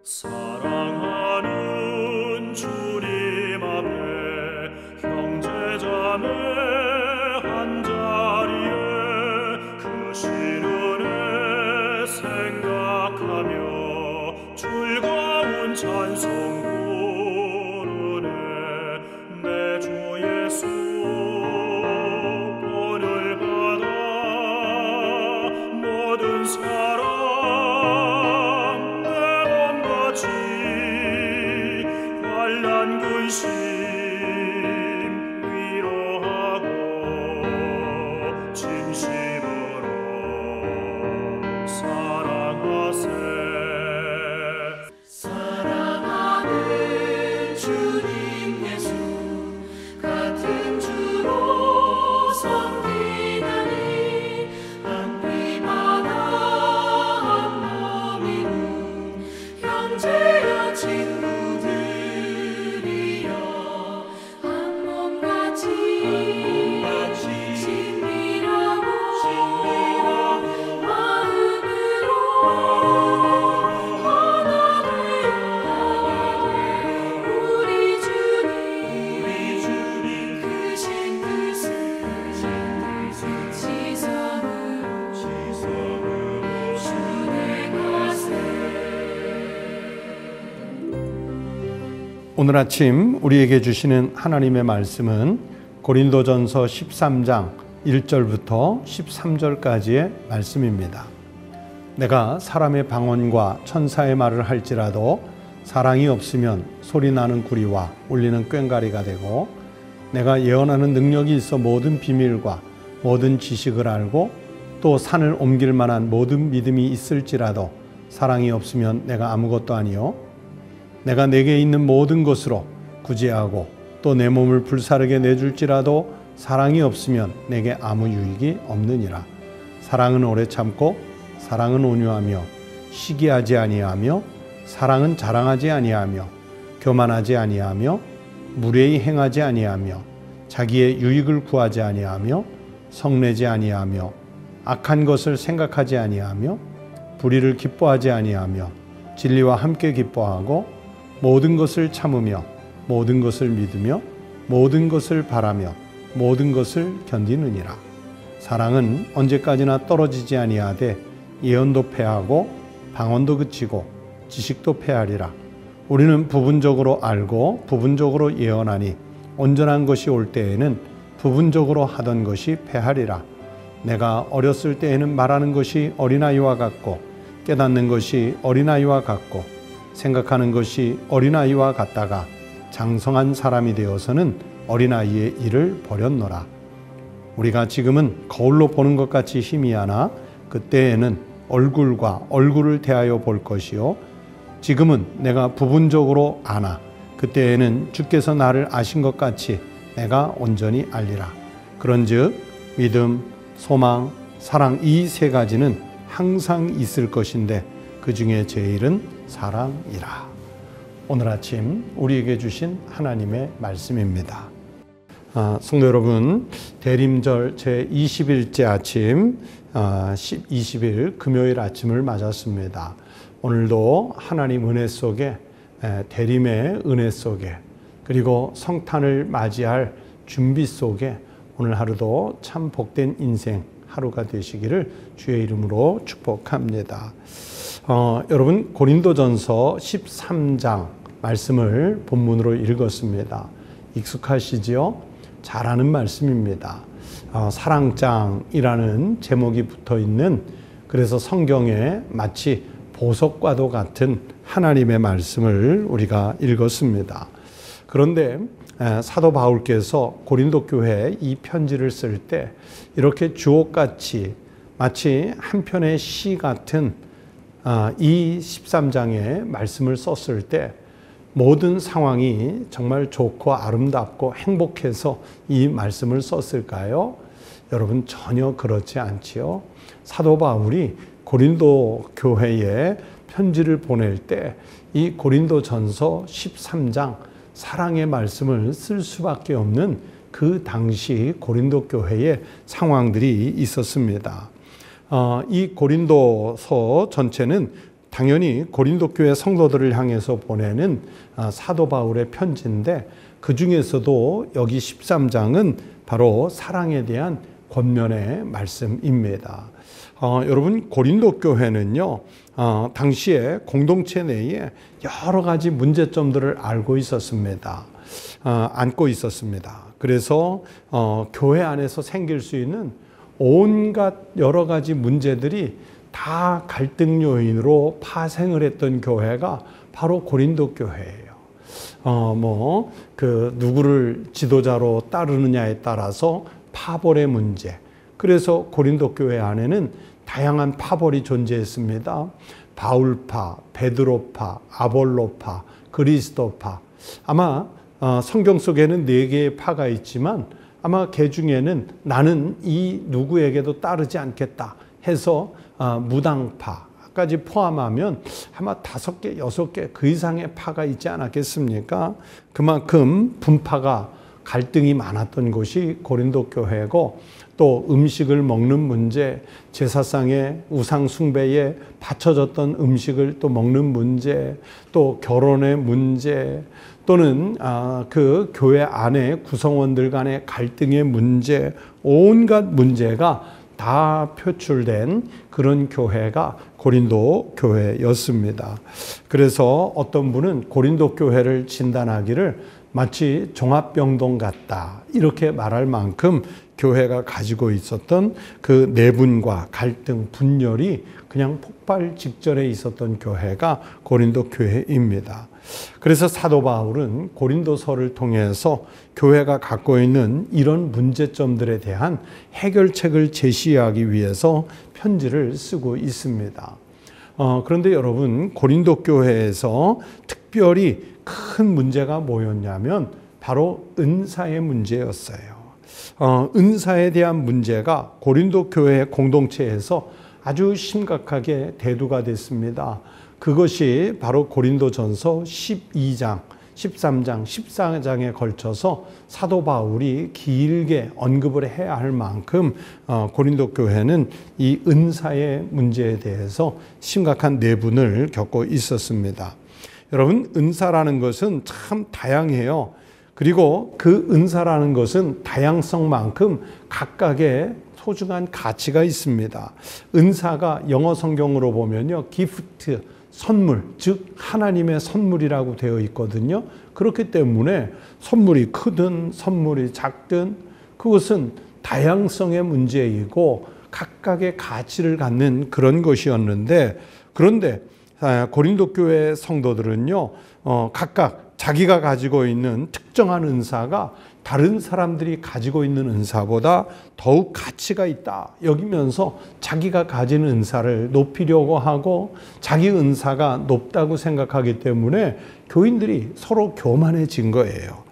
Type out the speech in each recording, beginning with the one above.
사랑하는 주님 앞에 형제자매 한자리에 그 시련에 생각하며 즐거운 찬송 부르네. 내 주 예수 본을 받아 모든 사랑 환난 근심 위로하고 진심으로 사랑하세. 사랑하는 주님 예수 같은 주로 섬기다니 한 피마다 한 몸이군 형제여 친구 오늘 아침 우리에게 주시는 하나님의 말씀은 고린도전서 13장 1절부터 13절까지의 말씀입니다. 내가 사람의 방언과 천사의 말을 할지라도 사랑이 없으면 소리나는 구리와 울리는 꽹과리가 되고, 내가 예언하는 능력이 있어 모든 비밀과 모든 지식을 알고 또 산을 옮길 만한 모든 믿음이 있을지라도 사랑이 없으면 내가 아무것도 아니요 내가 내게 있는 모든 것으로 구제하고 또 내 몸을 불사르게 내줄지라도 사랑이 없으면 내게 아무 유익이 없느니라. 사랑은 오래 참고 사랑은 온유하며 시기하지 아니하며 사랑은 자랑하지 아니하며 교만하지 아니하며 무례히 행하지 아니하며 자기의 유익을 구하지 아니하며 성내지 아니하며 악한 것을 생각하지 아니하며 불의를 기뻐하지 아니하며 진리와 함께 기뻐하고 모든 것을 참으며 모든 것을 믿으며 모든 것을 바라며 모든 것을 견디느니라. 사랑은 언제까지나 떨어지지 아니하되 예언도 패하고 방언도 그치고 지식도 패하리라. 우리는 부분적으로 알고 부분적으로 예언하니 온전한 것이 올 때에는 부분적으로 하던 것이 패하리라. 내가 어렸을 때에는 말하는 것이 어린아이와 같고 깨닫는 것이 어린아이와 같고 생각하는 것이 어린아이와 같다가 장성한 사람이 되어서는 어린아이의 일을 버렸노라. 우리가 지금은 거울로 보는 것 같이 희미하나 그때에는 얼굴과 얼굴을 대하여 볼 것이요 지금은 내가 부분적으로 아나 그때에는 주께서 나를 아신 것 같이 내가 온전히 알리라. 그런즉 믿음, 소망, 사랑 이 세 가지는 항상 있을 것인데 그 중에 제일은 사랑이라. 오늘 아침 우리에게 주신 하나님의 말씀입니다. 성도 여러분, 대림절 제20일째 아침 20일 금요일 아침을 맞았습니다. 오늘도 하나님 은혜 속에 대림의 은혜 속에 그리고 성탄을 맞이할 준비 속에 오늘 하루도 참 복된 인생 하루가 되시기를 주의 이름으로 축복합니다. 여러분 고린도전서 13장 말씀을 본문으로 읽었습니다. 익숙하시지요? 잘 아는 말씀입니다. 사랑장이라는 제목이 붙어있는, 그래서 성경에 마치 보석과도 같은 하나님의 말씀을 우리가 읽었습니다. 그런데 사도 바울께서 고린도 교회에 이 편지를 쓸 때 이렇게 주옥같이 마치 한 편의 시 같은 이 13장의 말씀을 썼을 때 모든 상황이 정말 좋고 아름답고 행복해서 이 말씀을 썼을까요? 여러분 전혀 그렇지 않지요. 사도 바울이 고린도 교회에 편지를 보낼 때 이 고린도전서 13장 사랑의 말씀을 쓸 수밖에 없는 그 당시 고린도 교회의 상황들이 있었습니다. 이 고린도서 전체는 당연히 고린도 교회 성도들을 향해서 보내는 사도 바울의 편지인데 그 중에서도 여기 13장은 바로 사랑에 대한 권면의 말씀입니다. 여러분 고린도 교회는요 당시에 공동체 내에 여러 가지 문제점들을 안고 있었습니다. 그래서 교회 안에서 생길 수 있는 온갖 여러 가지 문제들이 다 갈등 요인으로 파생을 했던 교회가 바로 고린도 교회예요. 누구를 지도자로 따르느냐에 따라서 파벌의 문제. 그래서 고린도 교회 안에는 다양한 파벌이 존재했습니다. 바울파, 베드로파, 아볼로파, 그리스도파. 아마 성경 속에는 4개의 파가 있지만 아마 그 중에는 나는 이 누구에게도 따르지 않겠다 해서 무당파까지 포함하면 아마 5개, 6개 그 이상의 파가 있지 않았겠습니까? 그만큼 분파가 갈등이 많았던 곳이 고린도 교회고 또 음식을 먹는 문제, 제사상의 우상 숭배에 바쳐졌던 음식을 또 먹는 문제, 또 결혼의 문제, 또는 그 교회 안에 구성원들 간의 갈등의 문제, 온갖 문제가 다 표출된 그런 교회가 고린도 교회였습니다. 그래서 어떤 분은 고린도 교회를 진단하기를 마치 종합병동 같다 이렇게 말할 만큼 교회가 가지고 있었던 그 내분과 갈등, 분열이 그냥 폭발 직전에 있었던 교회가 고린도 교회입니다. 그래서 사도 바울은 고린도서를 통해서 교회가 갖고 있는 이런 문제점들에 대한 해결책을 제시하기 위해서 편지를 쓰고 있습니다. 그런데 여러분 고린도 교회에서 특별히 큰 문제가 뭐였냐면 바로 은사의 문제였어요. 은사에 대한 문제가 고린도 교회 공동체에서 아주 심각하게 대두가 됐습니다. 그것이 바로 고린도전서 12장, 13장, 14장에 걸쳐서 사도 바울이 길게 언급을 해야 할 만큼 고린도 교회는 이 은사의 문제에 대해서 심각한 내분을 겪고 있었습니다. 여러분, 은사라는 것은 참 다양해요. 그리고 그 은사라는 것은 다양성만큼 각각의 소중한 가치가 있습니다. 은사가 영어 성경으로 보면요, 기프트, 선물, 즉 하나님의 선물이라고 되어 있거든요. 그렇기 때문에 선물이 크든 선물이 작든 그것은 다양성의 문제이고 각각의 가치를 갖는 그런 것이었는데, 그런데 고린도 교회 성도들은요, 각각 자기가 가지고 있는 특정한 은사가 다른 사람들이 가지고 있는 은사보다 더욱 가치가 있다 여기면서 자기가 가진 은사를 높이려고 하고 자기 은사가 높다고 생각하기 때문에 교인들이 서로 교만해진 거예요.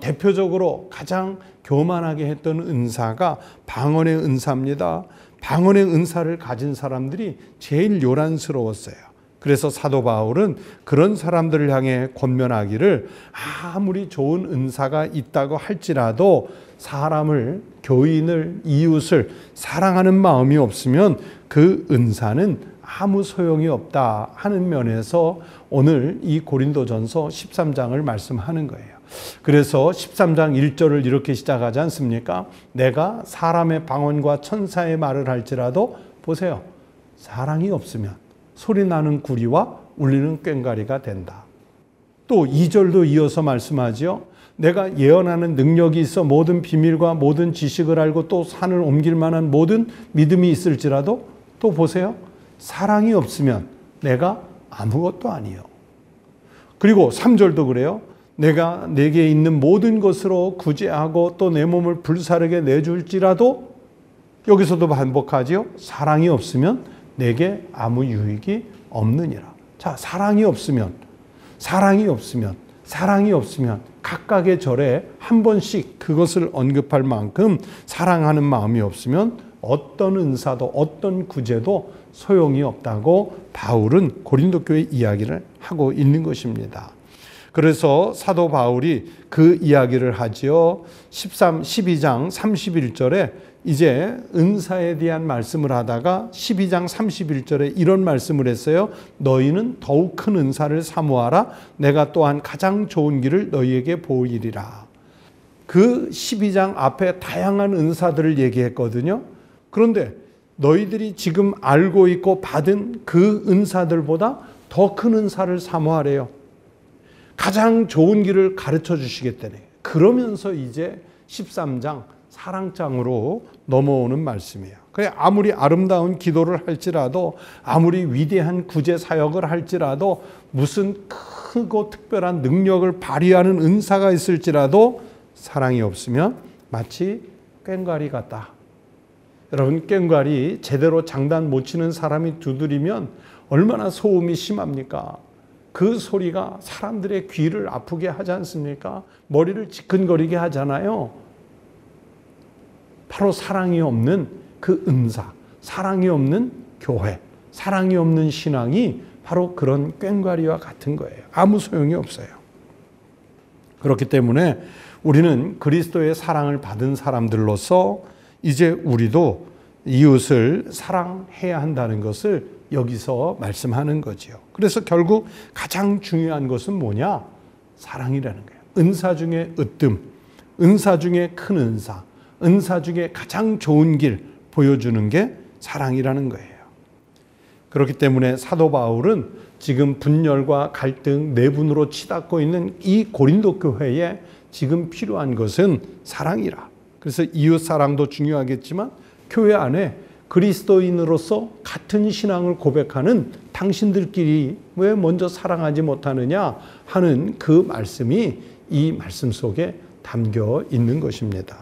대표적으로 가장 교만하게 했던 은사가 방언의 은사입니다. 방언의 은사를 가진 사람들이 제일 요란스러웠어요. 그래서 사도 바울은 그런 사람들을 향해 권면하기를 아무리 좋은 은사가 있다고 할지라도 사람을, 교인을, 이웃을 사랑하는 마음이 없으면 그 은사는 아무 소용이 없다 하는 면에서 오늘 이 고린도전서 13장을 말씀하는 거예요. 그래서 13장 1절을 이렇게 시작하지 않습니까? 내가 사람의 방언과 천사의 말을 할지라도 보세요. 사랑이 없으면 소리나는 구리와 울리는 꽹과리가 된다. 또 2절도 이어서 말씀하죠. 내가 예언하는 능력이 있어 모든 비밀과 모든 지식을 알고 또 산을 옮길 만한 모든 믿음이 있을지라도 또 보세요. 사랑이 없으면 내가 아무것도 아니요. 그리고 3절도 그래요. 내가 내게 있는 모든 것으로 구제하고 또 내 몸을 불사르게 내줄지라도 여기서도 반복하지요. 사랑이 없으면 내게 아무 유익이 없느니라. 자, 사랑이 없으면 각각의 절에 한 번씩 그것을 언급할 만큼 사랑하는 마음이 없으면 어떤 은사도 어떤 구제도 소용이 없다고 바울은 고린도 교회 이야기를 하고 있는 것입니다. 그래서 사도 바울이 그 이야기를 하지요. 12장 31절에 이제 은사에 대한 말씀을 하다가 12장 31절에 이런 말씀을 했어요. 너희는 더욱 큰 은사를 사모하라. 내가 또한 가장 좋은 길을 너희에게 보이리라. 그 12장 앞에 다양한 은사들을 얘기했거든요. 그런데 너희들이 지금 알고 있고 받은 그 은사들보다 더 큰 은사를 사모하래요. 가장 좋은 길을 가르쳐 주시겠다네. 그러면서 이제 13장 사랑장으로 넘어오는 말씀이에요. 그래, 아무리 아름다운 기도를 할지라도, 아무리 위대한 구제 사역을 할지라도, 무슨 크고 특별한 능력을 발휘하는 은사가 있을지라도 사랑이 없으면 마치 꽹과리 같다. 여러분, 꽹과리 제대로 장단 못 치는 사람이 두드리면 얼마나 소음이 심합니까? 그 소리가 사람들의 귀를 아프게 하지 않습니까? 머리를 지끈거리게 하잖아요. 바로 사랑이 없는 그 은사, 사랑이 없는 교회, 사랑이 없는 신앙이 바로 그런 꽹과리와 같은 거예요. 아무 소용이 없어요. 그렇기 때문에 우리는 그리스도의 사랑을 받은 사람들로서 이제 우리도 이웃을 사랑해야 한다는 것을 여기서 말씀하는 거지요. 그래서 결국 가장 중요한 것은 뭐냐? 사랑이라는 거예요. 은사 중에 으뜸, 은사 중에 큰 은사, 은사 중에 가장 좋은 길 보여주는 게 사랑이라는 거예요. 그렇기 때문에 사도 바울은 지금 분열과 갈등, 내분으로 치닫고 있는 이 고린도 교회에 지금 필요한 것은 사랑이라. 그래서 이웃 사랑도 중요하겠지만 교회 안에 그리스도인으로서 같은 신앙을 고백하는 당신들끼리 왜 먼저 사랑하지 못하느냐 하는 그 말씀이 이 말씀 속에 담겨 있는 것입니다.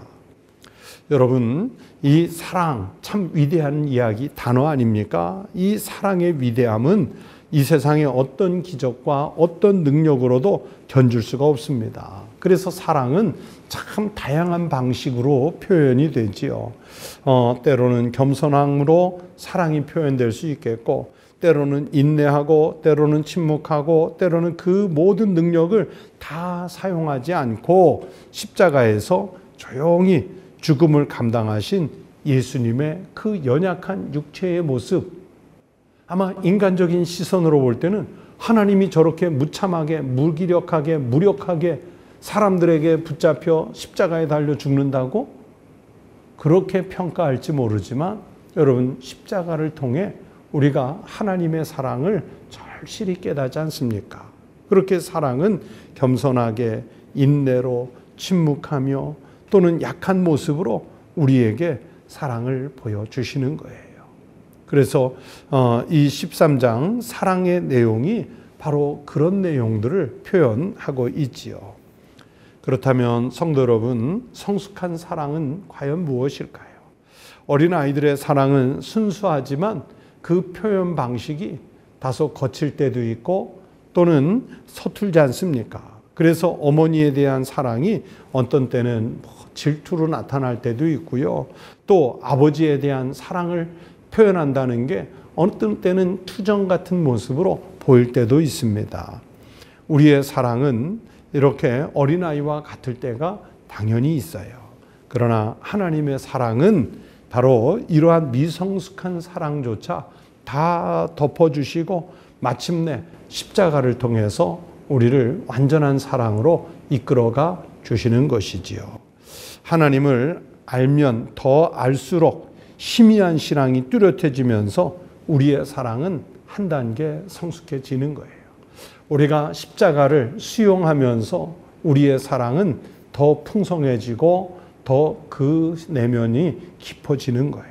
여러분, 이 사랑 참 위대한 이야기, 단어 아닙니까? 이 사랑의 위대함은 이 세상의 어떤 기적과 어떤 능력으로도 견줄 수가 없습니다. 그래서 사랑은 참 다양한 방식으로 표현이 되지요. 때로는 겸손함으로 사랑이 표현될 수 있겠고, 때로는 인내하고, 때로는 침묵하고, 때로는 그 모든 능력을 다 사용하지 않고 십자가에서 조용히 죽음을 감당하신 예수님의 그 연약한 육체의 모습, 아마 인간적인 시선으로 볼 때는 하나님이 저렇게 무참하게, 무기력하게, 무력하게 사람들에게 붙잡혀 십자가에 달려 죽는다고? 그렇게 평가할지 모르지만 여러분, 십자가를 통해 우리가 하나님의 사랑을 절실히 깨닫지 않습니까? 그렇게 사랑은 겸손하게, 인내로, 침묵하며 또는 약한 모습으로 우리에게 사랑을 보여주시는 거예요. 그래서 이 13장 사랑의 내용이 바로 그런 내용들을 표현하고 있지요. 그렇다면 성도 여러분, 성숙한 사랑은 과연 무엇일까요? 어린아이들의 사랑은 순수하지만 그 표현 방식이 다소 거칠 때도 있고 또는 서툴지 않습니까? 그래서 어머니에 대한 사랑이 어떤 때는 질투로 나타날 때도 있고요. 또 아버지에 대한 사랑을 표현한다는 게 어떤 때는 투정 같은 모습으로 보일 때도 있습니다. 우리의 사랑은 이렇게 어린아이와 같을 때가 당연히 있어요. 그러나 하나님의 사랑은 바로 이러한 미성숙한 사랑조차 다 덮어주시고 마침내 십자가를 통해서 우리를 완전한 사랑으로 이끌어가 주시는 것이지요. 하나님을 알면 더 알수록 희미한 신앙이 뚜렷해지면서 우리의 사랑은 한 단계 성숙해지는 거예요. 우리가 십자가를 수용하면서 우리의 사랑은 더 풍성해지고 더 그 내면이 깊어지는 거예요.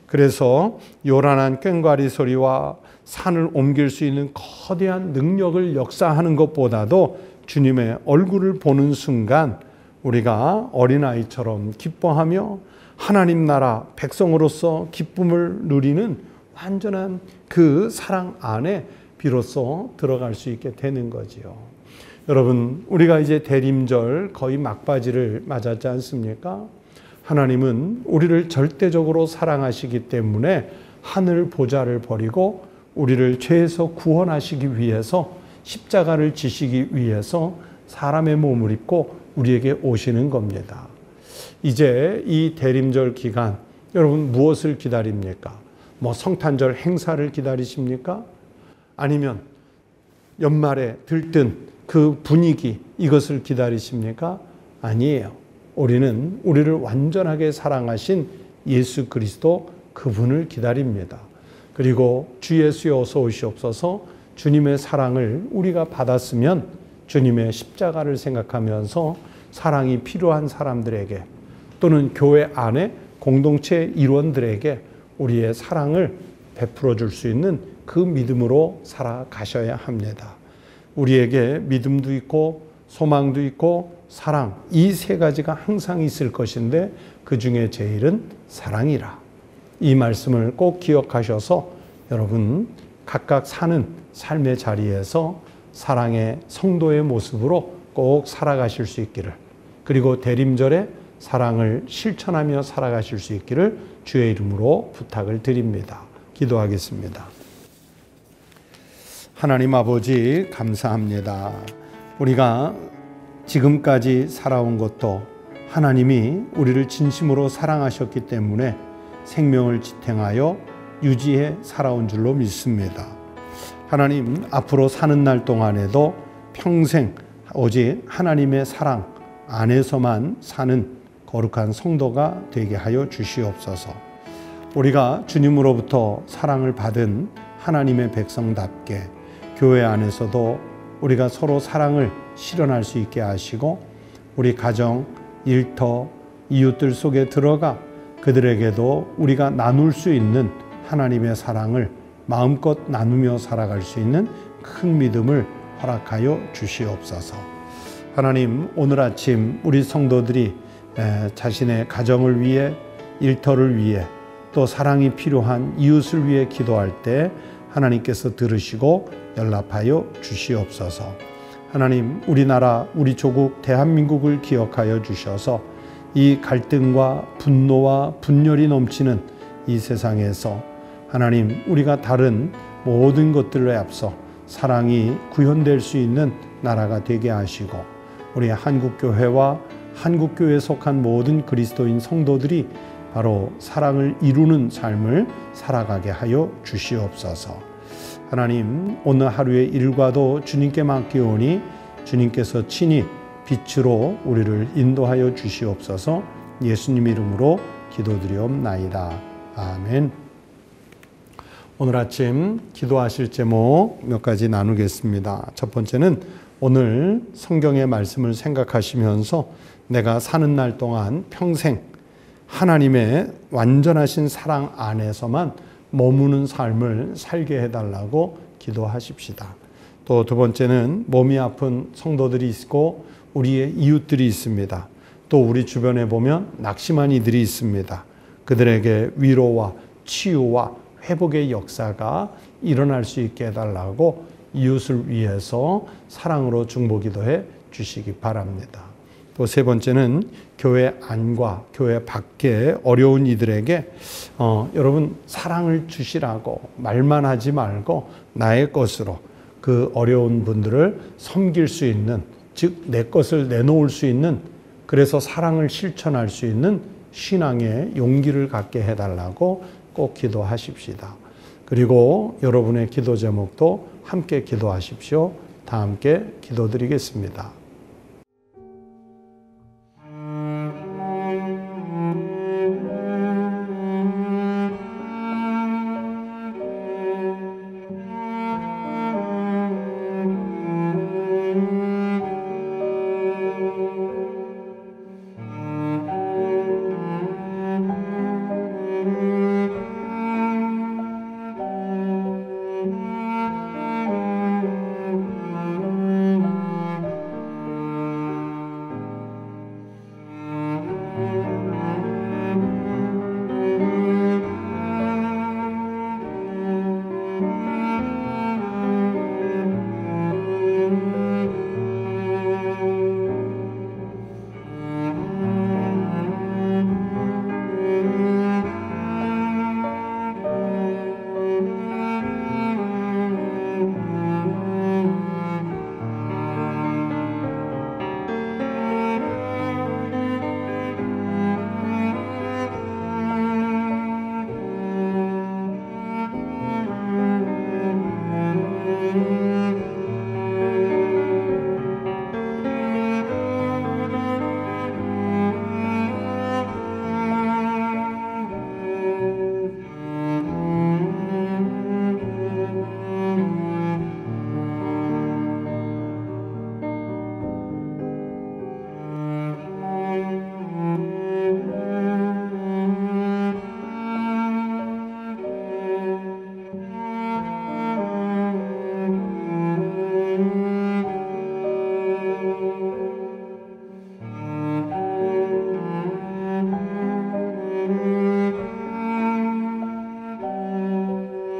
그래서 요란한 꽹과리 소리와 산을 옮길 수 있는 거대한 능력을 역사하는 것보다도 주님의 얼굴을 보는 순간 우리가 어린아이처럼 기뻐하며 하나님 나라 백성으로서 기쁨을 누리는 완전한 그 사랑 안에 비로소 들어갈 수 있게 되는 거지요. 여러분, 우리가 이제 대림절 거의 막바지를 맞았지 않습니까? 하나님은 우리를 절대적으로 사랑하시기 때문에 하늘 보좌를 버리고 우리를 죄에서 구원하시기 위해서 십자가를 지시기 위해서 사람의 몸을 입고 우리에게 오시는 겁니다. 이제 이 대림절 기간 여러분 무엇을 기다립니까? 뭐 성탄절 행사를 기다리십니까? 아니면 연말에 들뜬 그 분위기 이것을 기다리십니까? 아니에요. 우리는 우리를 완전하게 사랑하신 예수 그리스도 그분을 기다립니다. 그리고 주 예수여 어서 오시옵소서 주님의 사랑을 우리가 받았으면 주님의 십자가를 생각하면서 사랑이 필요한 사람들에게 또는 교회 안에 공동체 일원들에게 우리의 사랑을 베풀어 줄 수 있는 그 믿음으로 살아가셔야 합니다. 우리에게 믿음도 있고 소망도 있고 사랑 이 세 가지가 항상 있을 것인데 그 중에 제일은 사랑이라. 이 말씀을 꼭 기억하셔서 여러분 각각 사는 삶의 자리에서 사랑의 성도의 모습으로 꼭 살아가실 수 있기를, 그리고 대림절에 사랑을 실천하며 살아가실 수 있기를 주의 이름으로 부탁을 드립니다. 기도하겠습니다. 하나님 아버지 감사합니다. 우리가 지금까지 살아온 것도 하나님이 우리를 진심으로 사랑하셨기 때문에 생명을 지탱하여 유지해 살아온 줄로 믿습니다. 하나님 앞으로 사는 날 동안에도 평생 오직 하나님의 사랑 안에서만 사는 거룩한 성도가 되게 하여 주시옵소서. 우리가 주님으로부터 사랑을 받은 하나님의 백성답게 교회 안에서도 우리가 서로 사랑을 실현할 수 있게 하시고 우리 가정, 일터, 이웃들 속에 들어가 그들에게도 우리가 나눌 수 있는 하나님의 사랑을 마음껏 나누며 살아갈 수 있는 큰 믿음을 허락하여 주시옵소서. 하나님 오늘 아침 우리 성도들이 자신의 가정을 위해 일터를 위해 또 사랑이 필요한 이웃을 위해 기도할 때 하나님께서 들으시고 연락하여 주시옵소서. 하나님 우리나라 우리 조국 대한민국을 기억하여 주셔서 이 갈등과 분노와 분열이 넘치는 이 세상에서 하나님 우리가 다른 모든 것들에 앞서 사랑이 구현될 수 있는 나라가 되게 하시고 우리 한국교회와 한국교회에 속한 모든 그리스도인 성도들이 바로 사랑을 이루는 삶을 살아가게 하여 주시옵소서. 하나님 오늘 하루의 일과도 주님께 맡기오니 주님께서 친히 빛으로 우리를 인도하여 주시옵소서. 예수님 이름으로 기도드리옵나이다. 아멘. 오늘 아침 기도하실 제목 몇 가지 나누겠습니다. 첫 번째는 오늘 성경의 말씀을 생각하시면서 내가 사는 날 동안 평생 하나님의 완전하신 사랑 안에서만 머무는 삶을 살게 해달라고 기도하십시다. 또 두 번째는 몸이 아픈 성도들이 있고 우리의 이웃들이 있습니다. 또 우리 주변에 보면 낙심한 이들이 있습니다. 그들에게 위로와 치유와 회복의 역사가 일어날 수 있게 해달라고 이웃을 위해서 사랑으로 중보기도해 주시기 바랍니다. 또 세 번째는 교회 안과 교회 밖에 어려운 이들에게 여러분 사랑을 주시라고 말만 하지 말고 나의 것으로 그 어려운 분들을 섬길 수 있는, 즉 내 것을 내놓을 수 있는, 그래서 사랑을 실천할 수 있는 신앙의 용기를 갖게 해달라고 꼭 기도하십시다. 그리고 여러분의 기도 제목도 함께 기도하십시오. 다 함께 기도드리겠습니다.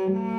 주님.